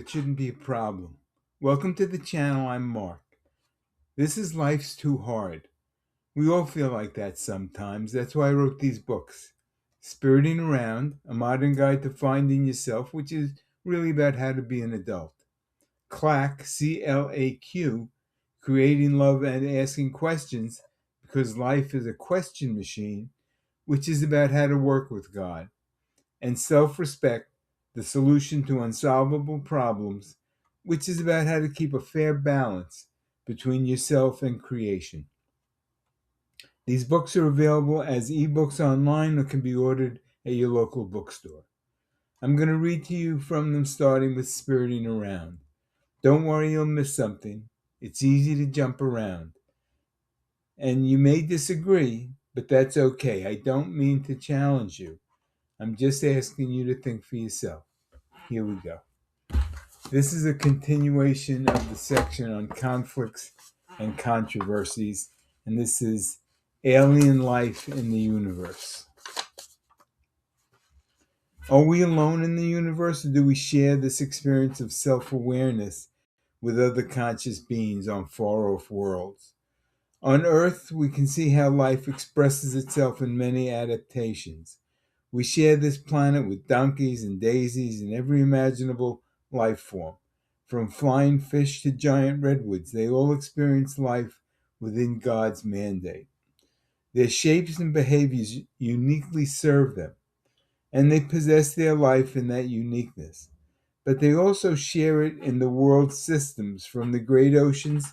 it shouldn't be a problem. Welcome to the channel. I'm Mark. This is Life's Too Hard. We all feel like that sometimes. That's why I wrote these books. Spiriting Around, a modern guide to finding yourself, which is really about how to be an adult. CLAQ, CLAQ, creating love and asking questions, because life is a question machine, which is about how to work with God. And Self-Respect, the solution to unsolvable problems, which is about how to keep a fair balance between yourself and creation. These books are available as ebooks online or can be ordered at your local bookstore. I'm going to read to you from them, starting with Spiriting Around. Don't worry, you'll miss something. It's easy to jump around. And you may disagree, but that's okay. I don't mean to challenge you. I'm just asking you to think for yourself. Here we go. This is a continuation of the section on conflicts and controversies, and this is alien life in the universe. Are we alone in the universe, or do we share this experience of self-awareness with other conscious beings on far-off worlds? On Earth, we can see how life expresses itself in many adaptations. We share this planet with donkeys and daisies and every imaginable life form. From flying fish to giant redwoods, they all experience life within God's mandate. Their shapes and behaviors uniquely serve them, and they possess their life in that uniqueness. But they also share it in the world systems, from the great oceans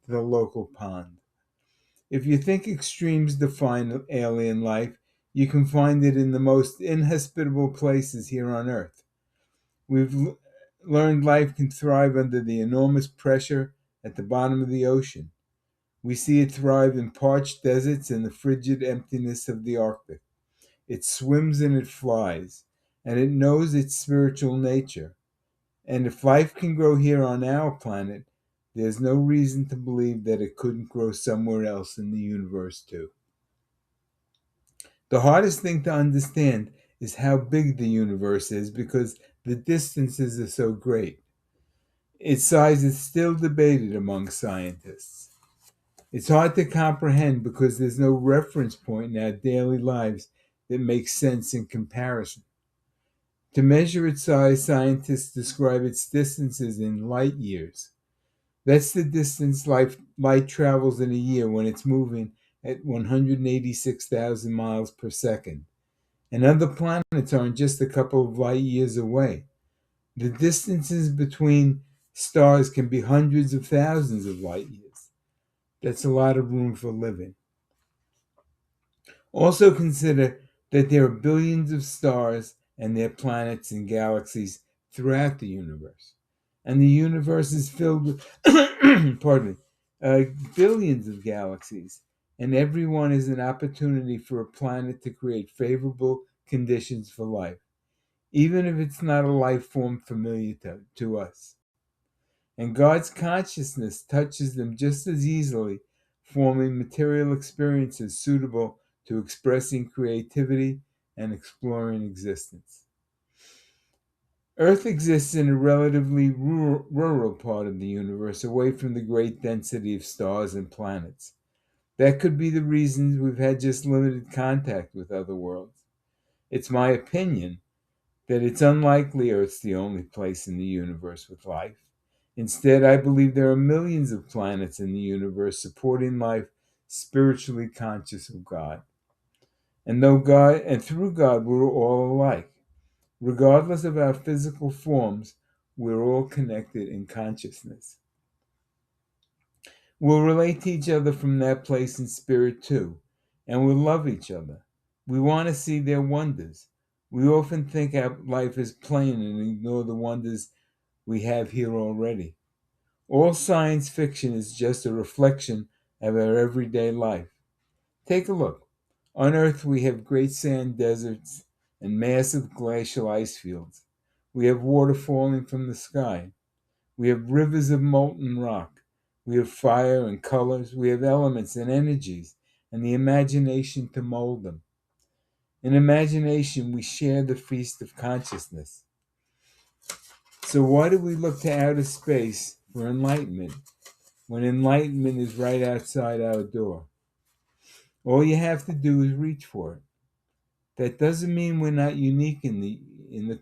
to the local pond. If you think extremes define alien life, you can find it in the most inhospitable places here on Earth. We've learned life can thrive under the enormous pressure at the bottom of the ocean. We see it thrive in parched deserts and the frigid emptiness of the Arctic. It swims and it flies, and it knows its spiritual nature. And if life can grow here on our planet, there's no reason to believe that it couldn't grow somewhere else in the universe too. The hardest thing to understand is how big the universe is, because the distances are so great. Its size is still debated among scientists. It's hard to comprehend because there's no reference point in our daily lives that makes sense in comparison. To measure its size, scientists describe its distances in light years. That's the distance light travels in a year when it's moving at 186,000 miles per second. And other planets aren't just a couple of light years away. The distances between stars can be hundreds of thousands of light years. That's a lot of room for living. Also consider that there are billions of stars and their planets and galaxies throughout the universe. And the universe is filled with, billions of galaxies. And every one is an opportunity for a planet to create favorable conditions for life, even if it's not a life form familiar to us. And God's consciousness touches them just as easily, forming material experiences suitable to expressing creativity and exploring existence. Earth exists in a relatively rural part of the universe, away from the great density of stars and planets. That could be the reason we've had just limited contact with other worlds. It's my opinion that it's unlikely Earth's the only place in the universe with life. Instead, I believe there are millions of planets in the universe supporting life spiritually conscious of God. And through God, we're all alike. Regardless of our physical forms, we're all connected in consciousness. We'll relate to each other from that place in spirit too, and we'll love each other. We want to see their wonders. We often think our life is plain and ignore the wonders we have here already. All science fiction is just a reflection of our everyday life. Take a look. On Earth, we have great sand deserts and massive glacial ice fields. We have water falling from the sky. We have rivers of molten rock. We have fire and colors. We have elements and energies and the imagination to mold them. In imagination, we share the feast of consciousness. So why do we look to outer space for enlightenment when enlightenment is right outside our door? All you have to do is reach for it. That doesn't mean we're not unique in the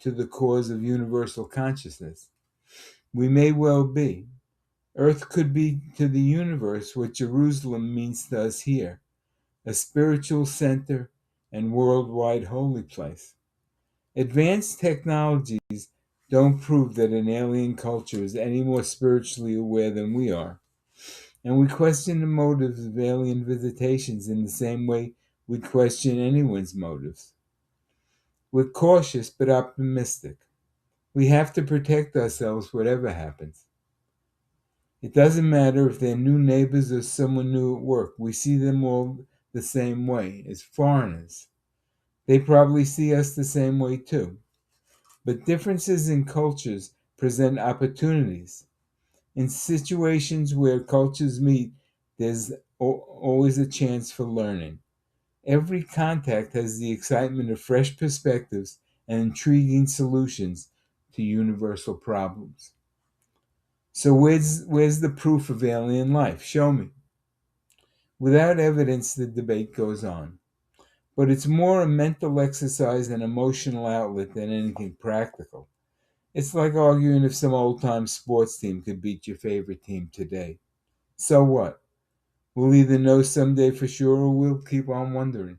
to the cause of universal consciousness. We may well be. Earth could be to the universe what Jerusalem means to us here, a spiritual center and worldwide holy place. Advanced technologies don't prove that an alien culture is any more spiritually aware than we are, and we question the motives of alien visitations in the same way we question anyone's motives. We're cautious but optimistic. We have to protect ourselves whatever happens. It doesn't matter if they're new neighbors or someone new at work. We see them all the same way, as foreigners. They probably see us the same way too. But differences in cultures present opportunities. In situations where cultures meet, there's always a chance for learning. Every contact has the excitement of fresh perspectives and intriguing solutions to universal problems. So where's the proof of alien life? Show me. Without evidence, the debate goes on. But it's more a mental exercise and emotional outlet than anything practical. It's like arguing if some old-time sports team could beat your favorite team today. So what? We'll either know someday for sure or we'll keep on wondering.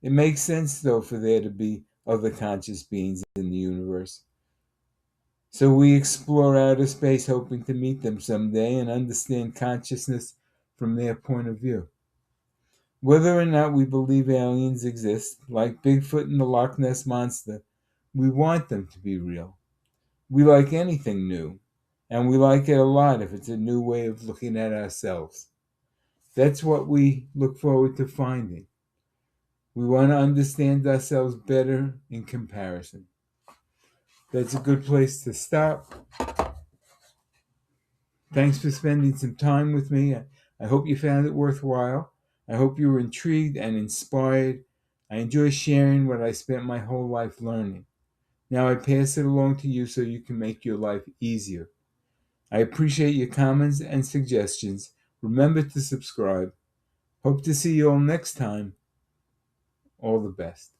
It makes sense, though, for there to be other conscious beings in the universe. So we explore outer space hoping to meet them someday and understand consciousness from their point of view. Whether or not we believe aliens exist, like Bigfoot and the Loch Ness Monster, we want them to be real. We like anything new, and we like it a lot if it's a new way of looking at ourselves. That's what we look forward to finding. We want to understand ourselves better in comparison. That's a good place to stop. Thanks for spending some time with me. I hope you found it worthwhile. I hope you were intrigued and inspired. I enjoy sharing what I spent my whole life learning. Now I pass it along to you so you can make your life easier. I appreciate your comments and suggestions. Remember to subscribe. Hope to see you all next time. All the best.